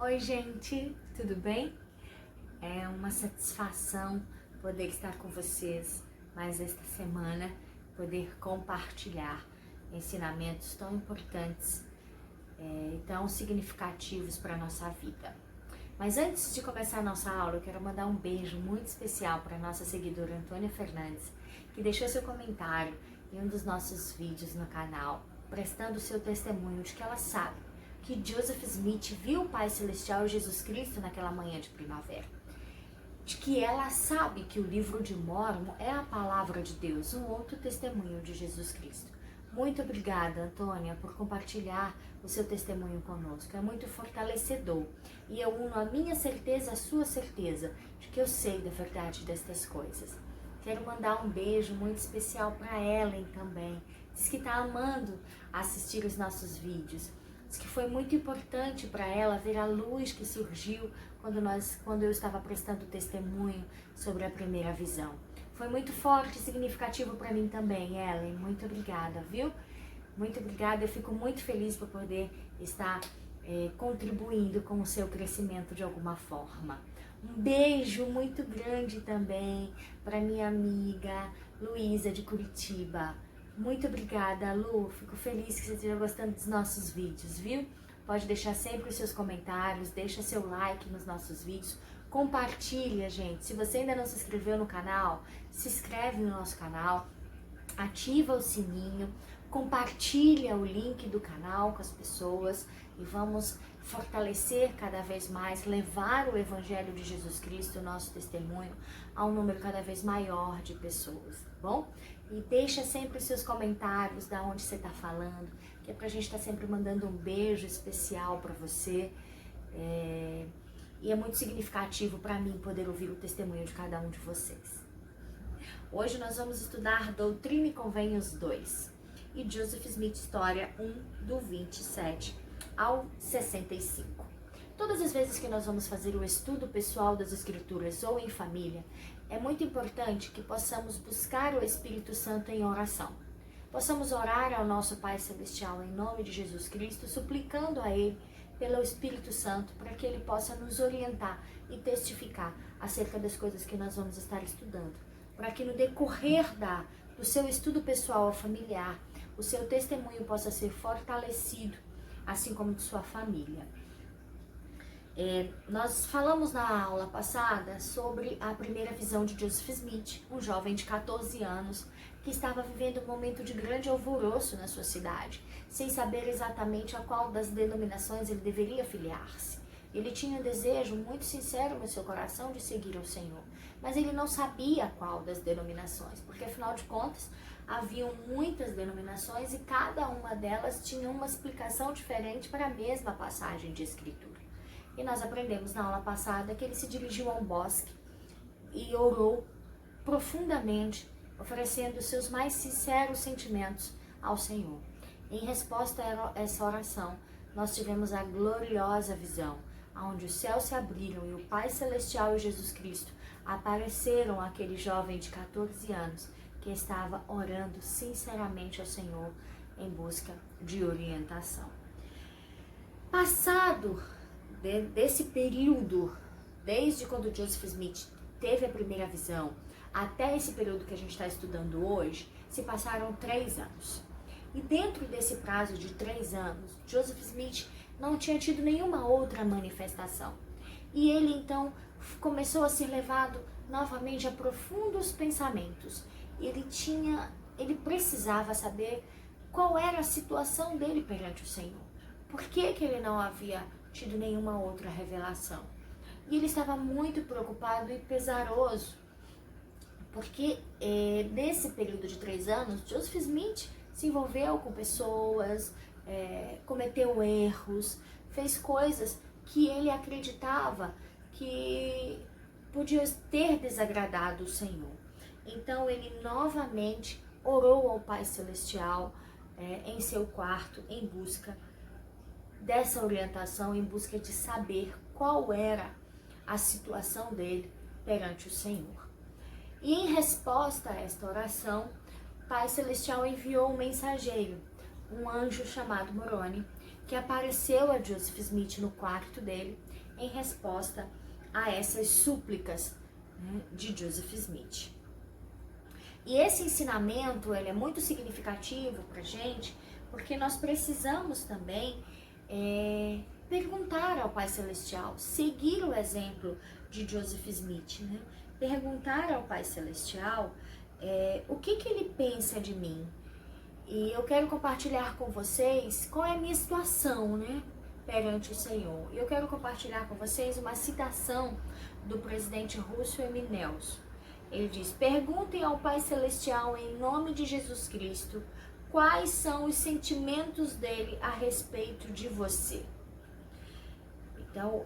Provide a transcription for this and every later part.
Oi, gente, tudo bem? É uma satisfação poder estar com vocês mais esta semana, poder compartilhar ensinamentos tão importantes e tão significativos para a nossa vida. Mas antes de começar a nossa aula, eu quero mandar um beijo muito especial para a nossa seguidora Antônia Fernandes, que deixou seu comentário em um dos nossos vídeos no canal, prestando seu testemunho de que ela sabe que Joseph Smith viu o Pai Celestial e Jesus Cristo naquela manhã de primavera. De que ela sabe que o livro de Mórmon é a palavra de Deus, um outro testemunho de Jesus Cristo. Muito obrigada, Antônia, por compartilhar o seu testemunho conosco. É muito fortalecedor. E eu uno a minha certeza à sua certeza de que eu sei da verdade destas coisas. Quero mandar um beijo muito especial para Ellen também. Diz que está amando assistir os nossos vídeos. Diz que foi muito importante para ela ver a luz que surgiu quando eu estava prestando testemunho sobre a primeira visão. Foi muito forte e significativo para mim também, Ellen. Muito obrigada, viu? Muito obrigada. Eu fico muito feliz por poder estar contribuindo com o seu crescimento de alguma forma. Um beijo muito grande também para minha amiga Luísa de Curitiba. Muito obrigada, Lu. Fico feliz que você esteja gostando dos nossos vídeos, viu? Pode deixar sempre os seus comentários, deixa seu like nos nossos vídeos. Compartilha, gente. Se você ainda não se inscreveu no canal, se inscreve no nosso canal, ativa o sininho, compartilha o link do canal com as pessoas e vamos fortalecer cada vez mais, levar o Evangelho de Jesus Cristo, o nosso testemunho, a um número cada vez maior de pessoas, tá bom? E deixa sempre os seus comentários da onde você está falando, que é pra gente estar sempre mandando um beijo especial para você. E é muito significativo para mim poder ouvir o testemunho de cada um de vocês. Hoje nós vamos estudar Doutrina e Convênios 2 e Joseph Smith, História 1, do 27 ao 65. Todas as vezes que nós vamos fazer o estudo pessoal das Escrituras ou em família, é muito importante que possamos buscar o Espírito Santo em oração. Possamos orar ao nosso Pai Celestial em nome de Jesus Cristo, suplicando a Ele pelo Espírito Santo para que Ele possa nos orientar e testificar acerca das coisas que nós vamos estar estudando. Para que no decorrer do seu estudo pessoal ou familiar, o seu testemunho possa ser fortalecido, assim como de sua família. Nós falamos na aula passada sobre a primeira visão de Joseph Smith, um jovem de 14 anos que estava vivendo um momento de grande alvoroço na sua cidade, sem saber exatamente a qual das denominações ele deveria filiar-se. Ele tinha um desejo muito sincero no seu coração de seguir ao Senhor, mas ele não sabia qual das denominações, porque afinal de contas haviam muitas denominações e cada uma delas tinha uma explicação diferente para a mesma passagem de Escritura. E nós aprendemos na aula passada que ele se dirigiu a um bosque e orou profundamente, oferecendo seus mais sinceros sentimentos ao Senhor. Em resposta a essa oração, nós tivemos a gloriosa visão, onde os céus se abriram e o Pai Celestial e Jesus Cristo apareceram àquele jovem de 14 anos que estava orando sinceramente ao Senhor em busca de orientação. Passado desse período, desde quando Joseph Smith teve a primeira visão até esse período que a gente está estudando hoje, se passaram 3 anos. E dentro desse prazo de 3 anos, Joseph Smith não tinha tido nenhuma outra manifestação. E ele então começou a ser levado novamente a profundos pensamentos. Ele precisava saber qual era a situação dele perante o Senhor. Por que ele não havia tido nenhuma outra revelação? E ele estava muito preocupado e pesaroso, porque nesse período de 3 anos, Joseph Smith se envolveu com pessoas, cometeu erros, fez coisas que ele acreditava que podiam ter desagradado o Senhor. Então ele novamente orou ao Pai Celestial em seu quarto em busca dessa orientação, em busca de saber qual era a situação dele perante o Senhor. E em resposta a esta oração, o Pai Celestial enviou um mensageiro, um anjo chamado Moroni, que apareceu a Joseph Smith no quarto dele em resposta a essas súplicas, né, de Joseph Smith. E esse ensinamento, ele é muito significativo para a gente, porque nós precisamos também perguntar ao Pai Celestial, seguir o exemplo de Joseph Smith, né? Perguntar ao Pai Celestial o que ele pensa de mim. E eu quero compartilhar com vocês qual é a minha situação, né, perante o Senhor. E eu quero compartilhar com vocês uma citação do presidente Russell M. Nelson. Ele diz: perguntem ao Pai Celestial em nome de Jesus Cristo quais são os sentimentos dele a respeito de você. Então,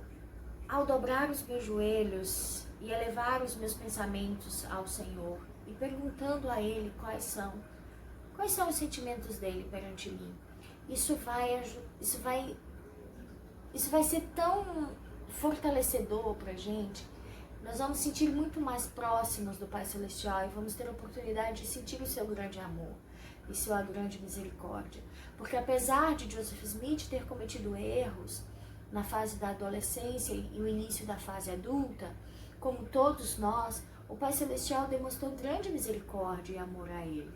ao dobrar os meus joelhos e elevar os meus pensamentos ao Senhor e perguntando a Ele quais são os sentimentos dele perante mim, isso vai ser tão fortalecedor pra gente. Nós vamos sentir muito mais próximos do Pai Celestial e vamos ter a oportunidade de sentir o seu grande amor e sua grande misericórdia. Porque apesar de Joseph Smith ter cometido erros na fase da adolescência e o início da fase adulta, como todos nós, o Pai Celestial demonstrou grande misericórdia e amor a ele,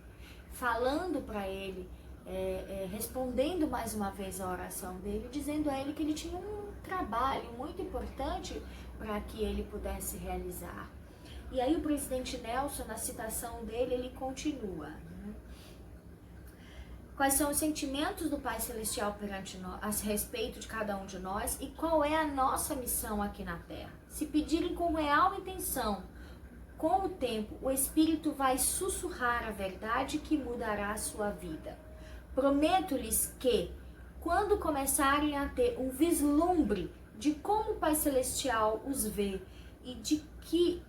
falando para ele, respondendo mais uma vez a oração dele, dizendo a ele que ele tinha um trabalho muito importante para que ele pudesse realizar. E aí o presidente Nelson, na citação dele, ele continua, né? Quais são os sentimentos do Pai Celestial perante nós, a respeito de cada um de nós, e qual é a nossa missão aqui na Terra? Se pedirem com real intenção, com o tempo, o Espírito vai sussurrar a verdade que mudará a sua vida. Prometo-lhes que, quando começarem a ter um vislumbre de como o Pai Celestial os vê e de que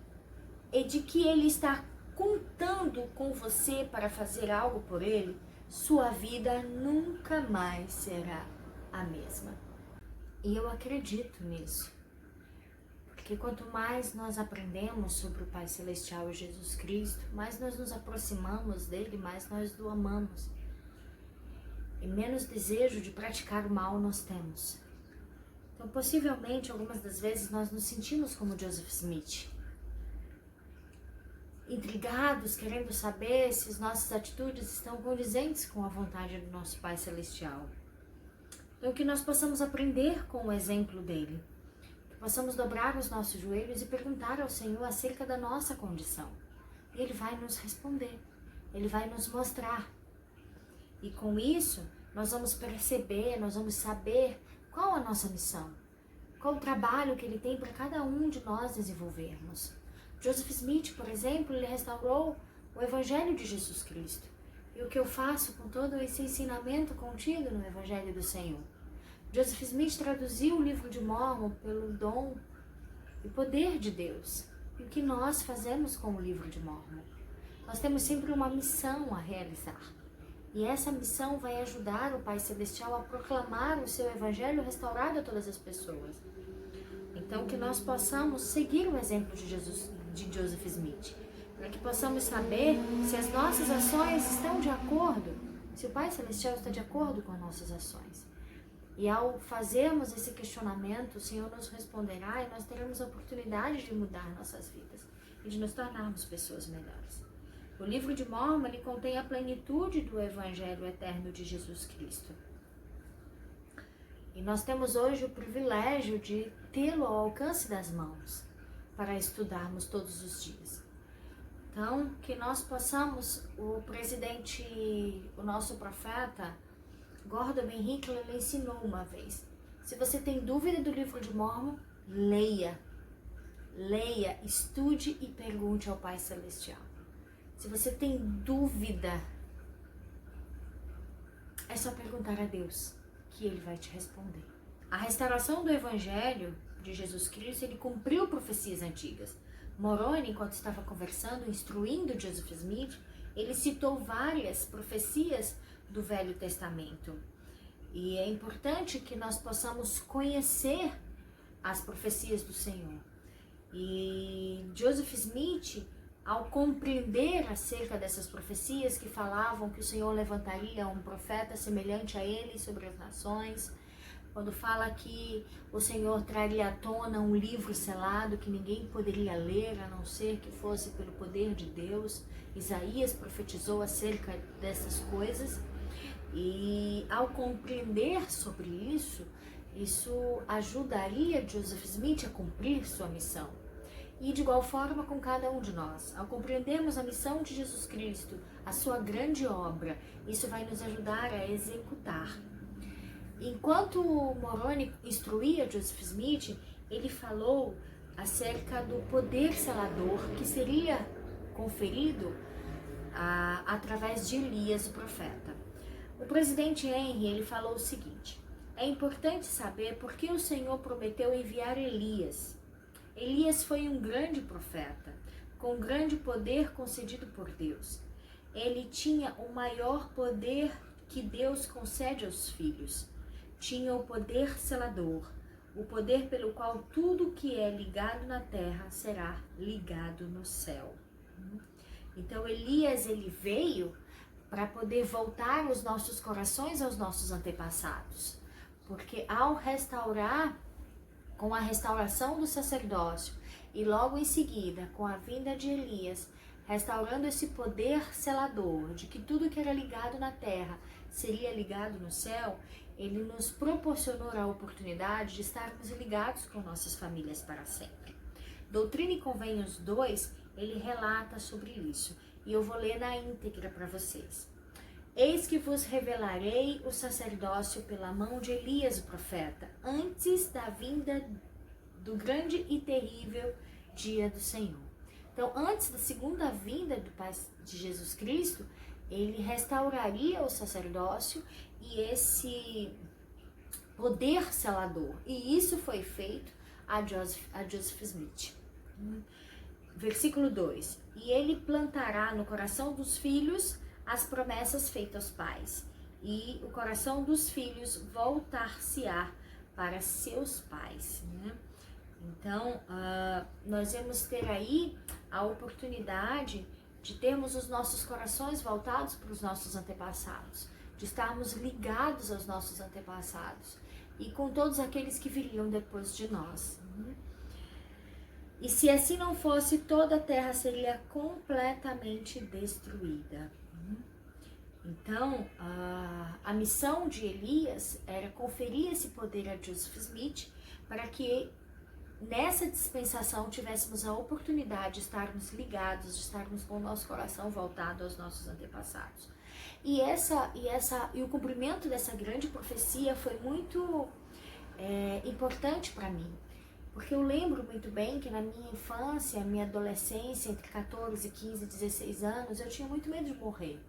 Ele está contando com você para fazer algo por Ele, sua vida nunca mais será a mesma. E eu acredito nisso. Porque quanto mais nós aprendemos sobre o Pai Celestial e Jesus Cristo, mais nós nos aproximamos dele, mais nós o amamos. E menos desejo de praticar o mal nós temos. Então, possivelmente, algumas das vezes, nós nos sentimos como Joseph Smith. Intrigados, querendo saber se as nossas atitudes estão condizentes com a vontade do nosso Pai Celestial. Então, que nós possamos aprender com o exemplo dele. Que possamos dobrar os nossos joelhos e perguntar ao Senhor acerca da nossa condição. E Ele vai nos responder. Ele vai nos mostrar. E com isso, nós vamos perceber, nós vamos saber qual a nossa missão. Qual o trabalho que Ele tem para cada um de nós desenvolvermos. Joseph Smith, por exemplo, ele restaurou o Evangelho de Jesus Cristo. E o que eu faço com todo esse ensinamento contido no Evangelho do Senhor? Joseph Smith traduziu o livro de Mórmon pelo dom e poder de Deus. E o que nós fazemos com o livro de Mórmon? Nós temos sempre uma missão a realizar. E essa missão vai ajudar o Pai Celestial a proclamar o seu Evangelho restaurado a todas as pessoas. Então, que nós possamos seguir o exemplo de Joseph Smith, para que possamos saber se as nossas ações estão de acordo, se o Pai Celestial está de acordo com as nossas ações. E ao fazermos esse questionamento, o Senhor nos responderá e nós teremos a oportunidade de mudar nossas vidas e de nos tornarmos pessoas melhores. O livro de Mórmon, ele contém a plenitude do Evangelho eterno de Jesus Cristo. E nós temos hoje o privilégio de tê-lo ao alcance das mãos para estudarmos todos os dias. Então, que nós possamos, o nosso profeta, Gordon B. Hinckley, ele ensinou uma vez. Se você tem dúvida do livro de Mórmon, leia, estude e pergunte ao Pai Celestial. Se você tem dúvida, é só perguntar a Deus, que Ele vai te responder. A restauração do Evangelho de Jesus Cristo, ele cumpriu profecias antigas. Moroni, enquanto estava conversando, instruindo Joseph Smith, ele citou várias profecias do Velho Testamento. E é importante que nós possamos conhecer as profecias do Senhor. E Joseph Smith, ao compreender acerca dessas profecias que falavam que o Senhor levantaria um profeta semelhante a ele sobre as nações, quando fala que o Senhor traria à tona um livro selado que ninguém poderia ler, a não ser que fosse pelo poder de Deus. Isaías profetizou acerca dessas coisas, e ao compreender sobre isso, isso ajudaria Joseph Smith a cumprir sua missão. E de igual forma com cada um de nós, ao compreendermos a missão de Jesus Cristo, a sua grande obra, isso vai nos ajudar a executar. Enquanto Moroni instruía Joseph Smith, ele falou acerca do poder selador que seria conferido através de Elias, o profeta. O presidente Henry, ele falou o seguinte: é importante saber por que o Senhor prometeu enviar Elias. Elias foi um grande profeta, com grande poder concedido por Deus. Ele tinha o maior poder que Deus concede aos filhos. Tinha o poder selador, o poder pelo qual tudo que é ligado na terra será ligado no céu. Então Elias, ele veio para poder voltar os nossos corações aos nossos antepassados, porque ao restaurar, com a restauração do sacerdócio e logo em seguida com a vinda de Elias, restaurando esse poder selador de que tudo que era ligado na terra seria ligado no céu, ele nos proporcionou a oportunidade de estarmos ligados com nossas famílias para sempre. Doutrina e Convênios 2, ele relata sobre isso, e eu vou ler na íntegra para vocês. Eis que vos revelarei o sacerdócio pela mão de Elias, o profeta, antes da vinda do grande e terrível dia do Senhor. Então, antes da segunda vinda de Jesus Cristo, ele restauraria o sacerdócio e esse poder selador. E isso foi feito a Joseph Smith. Versículo 2. E ele plantará no coração dos filhos as promessas feitas aos pais, e o coração dos filhos voltar-se-á para seus pais. Então, nós vamos ter aí a oportunidade de termos os nossos corações voltados para os nossos antepassados, de estarmos ligados aos nossos antepassados e com todos aqueles que viriam depois de nós. E se assim não fosse, toda a terra seria completamente destruída. Então, a missão de Elias era conferir esse poder a Joseph Smith para que nessa dispensação tivéssemos a oportunidade de estarmos ligados, de estarmos com o nosso coração voltado aos nossos antepassados. E o cumprimento dessa grande profecia foi muito importante para mim, porque eu lembro muito bem que na minha infância, minha adolescência, entre 14, 15 e 16 anos, eu tinha muito medo de morrer.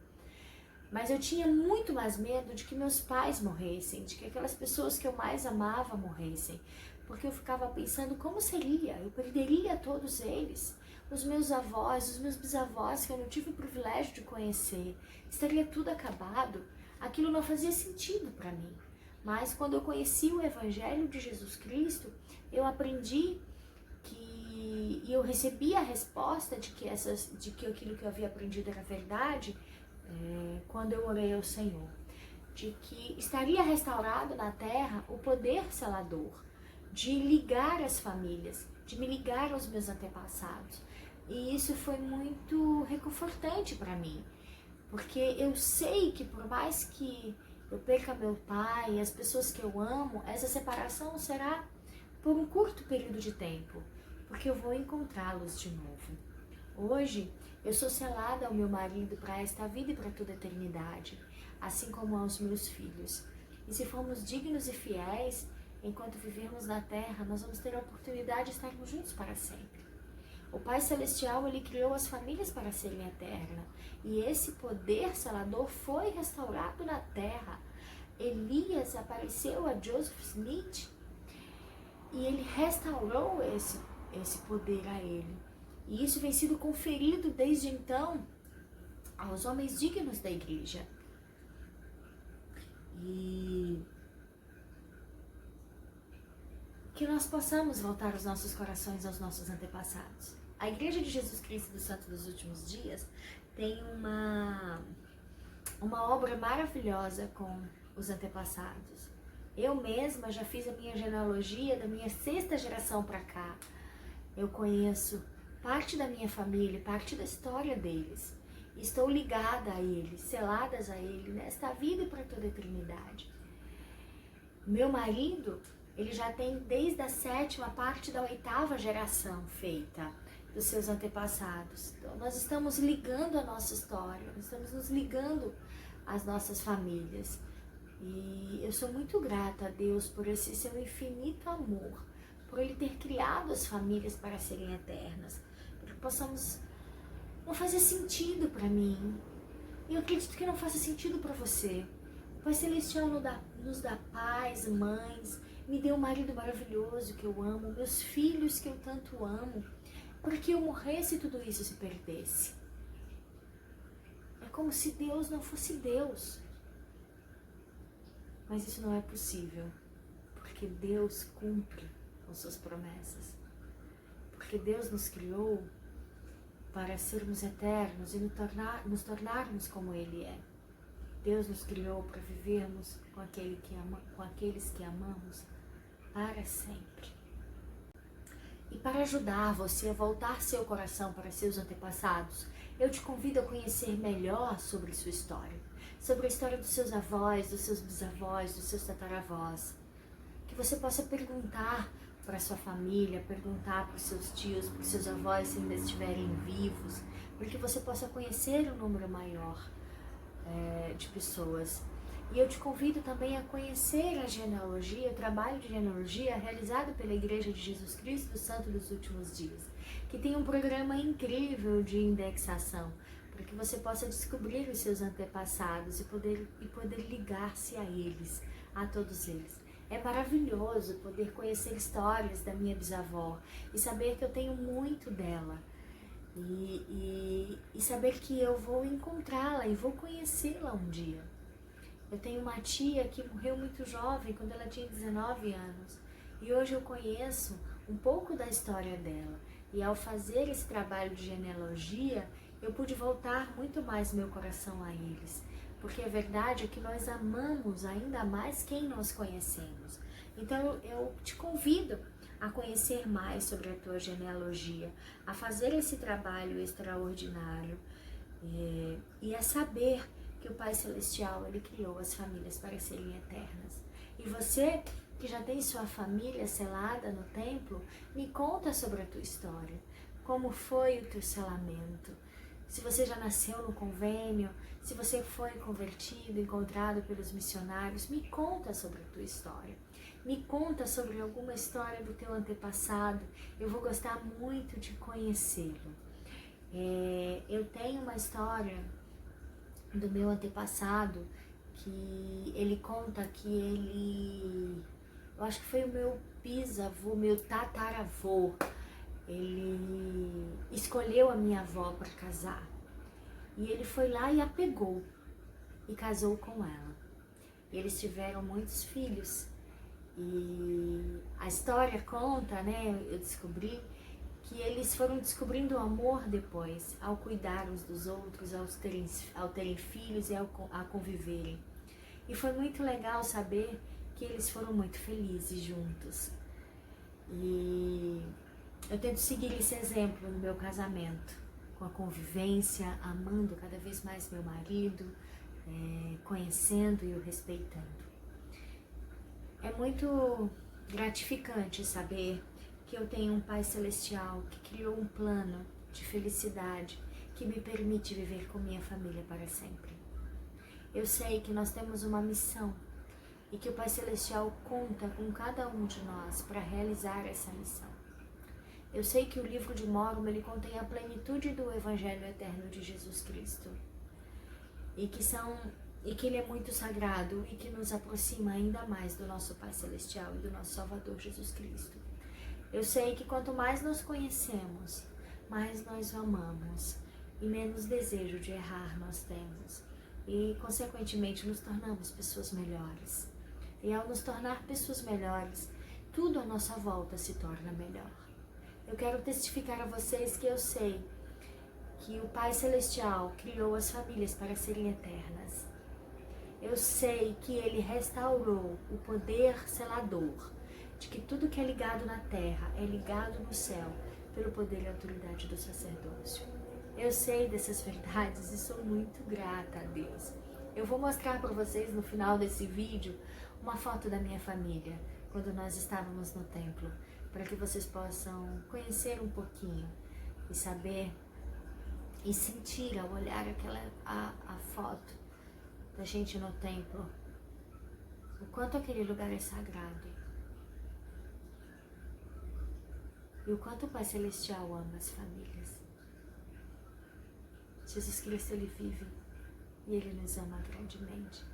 Mas eu tinha muito mais medo de que meus pais morressem, de que aquelas pessoas que eu mais amava morressem. Porque eu ficava pensando como seria, eu perderia todos eles. Os meus avós, os meus bisavós, que eu não tive o privilégio de conhecer, estaria tudo acabado. Aquilo não fazia sentido para mim. Mas quando eu conheci o Evangelho de Jesus Cristo, eu aprendi e eu recebi a resposta de que aquilo que eu havia aprendido era verdade, quando eu orei ao Senhor, de que estaria restaurado na terra o poder selador, de ligar as famílias, de me ligar aos meus antepassados. E isso foi muito reconfortante para mim, porque eu sei que por mais que eu perca meu pai e as pessoas que eu amo, essa separação será por um curto período de tempo, porque eu vou encontrá-los de novo. Hoje, eu sou selada ao meu marido para esta vida e para toda a eternidade, assim como aos meus filhos. E se formos dignos e fiéis, enquanto vivermos na terra, nós vamos ter a oportunidade de estarmos juntos para sempre. O Pai Celestial, ele criou as famílias para serem eternas. E esse poder selador foi restaurado na terra. Elias apareceu a Joseph Smith e ele restaurou esse poder a ele. E isso vem sido conferido desde então aos homens dignos da igreja. E que nós possamos voltar os nossos corações aos nossos antepassados. A Igreja de Jesus Cristo dos Santos dos Últimos Dias tem uma obra maravilhosa com os antepassados. Eu mesma já fiz a minha genealogia da minha 6ª geração para cá. Eu conheço parte da minha família, parte da história deles. Estou ligada a eles, seladas a ele nesta vida e para toda a eternidade. Meu marido, ele já tem desde a 7ª, parte da 8ª geração feita dos seus antepassados. Então, nós estamos ligando a nossa história, nós estamos nos ligando às nossas famílias. E eu sou muito grata a Deus por esse seu infinito amor, por Ele ter criado as famílias para serem eternas, para que possamos... Não fazer sentido para mim, e eu acredito que não faça sentido para você. O Pai Celestial nos dá pais, mães, me deu um marido maravilhoso que eu amo, meus filhos que eu tanto amo, para que eu morresse e tudo isso se perdesse. É como se Deus não fosse Deus. Mas isso não é possível, porque Deus cumpre com suas promessas. Porque Deus nos criou para sermos eternos e nos tornarmos como Ele é. Deus nos criou para vivermos com aqueles que amamos para sempre. E para ajudar você a voltar seu coração para seus antepassados, eu te convido a conhecer melhor sobre sua história. Sobre a história dos seus avós, dos seus bisavós, dos seus tataravós. Que você possa perguntar para sua família, perguntar para os seus tios, para os seus avós se ainda estiverem vivos, para que você possa conhecer um número maior de pessoas. E eu te convido também a conhecer a genealogia, o trabalho de genealogia realizado pela Igreja de Jesus Cristo do Santo dos Últimos Dias, que tem um programa incrível de indexação, para que você possa descobrir os seus antepassados e poder ligar-se a eles, a todos eles. É maravilhoso poder conhecer histórias da minha bisavó e saber que eu tenho muito dela. E saber que eu vou encontrá-la e vou conhecê-la um dia. Eu tenho uma tia que morreu muito jovem, quando ela tinha 19 anos. E hoje eu conheço um pouco da história dela. E ao fazer esse trabalho de genealogia, eu pude voltar muito mais meu coração a eles. Porque a verdade é que nós amamos ainda mais quem nós conhecemos. Então eu te convido a conhecer mais sobre a tua genealogia, a fazer esse trabalho extraordinário e a saber que o Pai Celestial, Ele criou as famílias para serem eternas. E você, que já tem sua família selada no templo, me conta sobre a tua história. Como foi o teu selamento? Se você já nasceu no convênio, se você foi convertido, encontrado pelos missionários, me conta sobre a tua história. Me conta sobre alguma história do teu antepassado. Eu vou gostar muito de conhecê-lo. Eu tenho uma história do meu antepassado que ele conta que eu acho que foi o meu bisavô, meu tataravô, ele escolheu a minha avó para casar. E ele foi lá e a pegou e casou com ela. E eles tiveram muitos filhos. E a história conta, né, eu descobri, que eles foram descobrindo o amor depois, ao cuidar uns dos outros, ao terem filhos e a conviverem. E foi muito legal saber que eles foram muito felizes juntos. E eu tento seguir esse exemplo no meu casamento, com a convivência, amando cada vez mais meu marido, conhecendo e o respeitando. É muito gratificante saber que eu tenho um Pai Celestial que criou um plano de felicidade que me permite viver com minha família para sempre. Eu sei que nós temos uma missão e que o Pai Celestial conta com cada um de nós para realizar essa missão. Eu sei que o livro de Mórmon, ele contém a plenitude do Evangelho eterno de Jesus Cristo e que ele é muito sagrado e que nos aproxima ainda mais do nosso Pai Celestial e do nosso Salvador Jesus Cristo. Eu sei que quanto mais nós conhecemos, mais nós o amamos e menos desejo de errar nós temos. E, consequentemente, nos tornamos pessoas melhores. E ao nos tornar pessoas melhores, tudo à nossa volta se torna melhor. Eu quero testificar a vocês que eu sei que o Pai Celestial criou as famílias para serem eternas. Eu sei que Ele restaurou o poder selador, de que tudo que é ligado na terra é ligado no céu, pelo poder e autoridade do sacerdócio. Eu sei dessas verdades e sou muito grata a Deus. Eu vou mostrar para vocês no final desse vídeo uma foto da minha família, quando nós estávamos no templo, para que vocês possam conhecer um pouquinho e saber e sentir ao olhar a foto da gente no templo, o quanto aquele lugar é sagrado e o quanto o Pai Celestial ama as famílias. Jesus Cristo, Ele vive e Ele nos ama grandemente.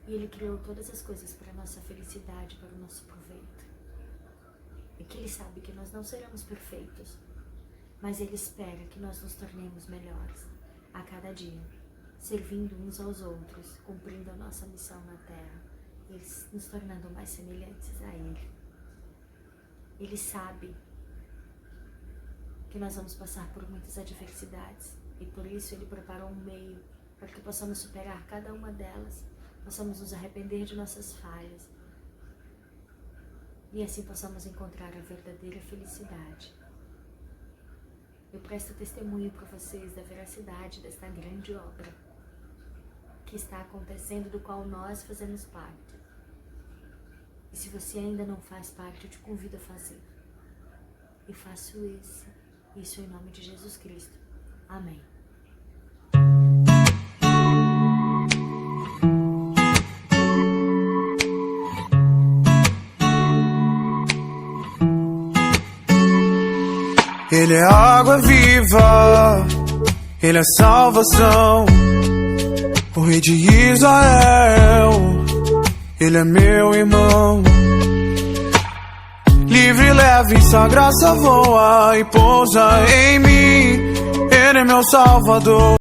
E Ele criou todas as coisas para a nossa felicidade, para o nosso proveito. E que Ele sabe que nós não seremos perfeitos, mas Ele espera que nós nos tornemos melhores a cada dia, servindo uns aos outros, cumprindo a nossa missão na terra, e nos tornando mais semelhantes a Ele. Ele sabe que nós vamos passar por muitas adversidades e por isso Ele preparou um meio para que possamos superar cada uma delas, possamos nos arrepender de nossas falhas e assim possamos encontrar a verdadeira felicidade. Eu presto testemunho para vocês da veracidade desta grande obra que está acontecendo, do qual nós fazemos parte. E se você ainda não faz parte, eu te convido a fazer. E faço isso em nome de Jesus Cristo. Amém. Ele é água viva, Ele é salvação, o Rei de Israel, Ele é meu irmão. Livre, leve, sua graça voa e pousa em mim, Ele é meu Salvador.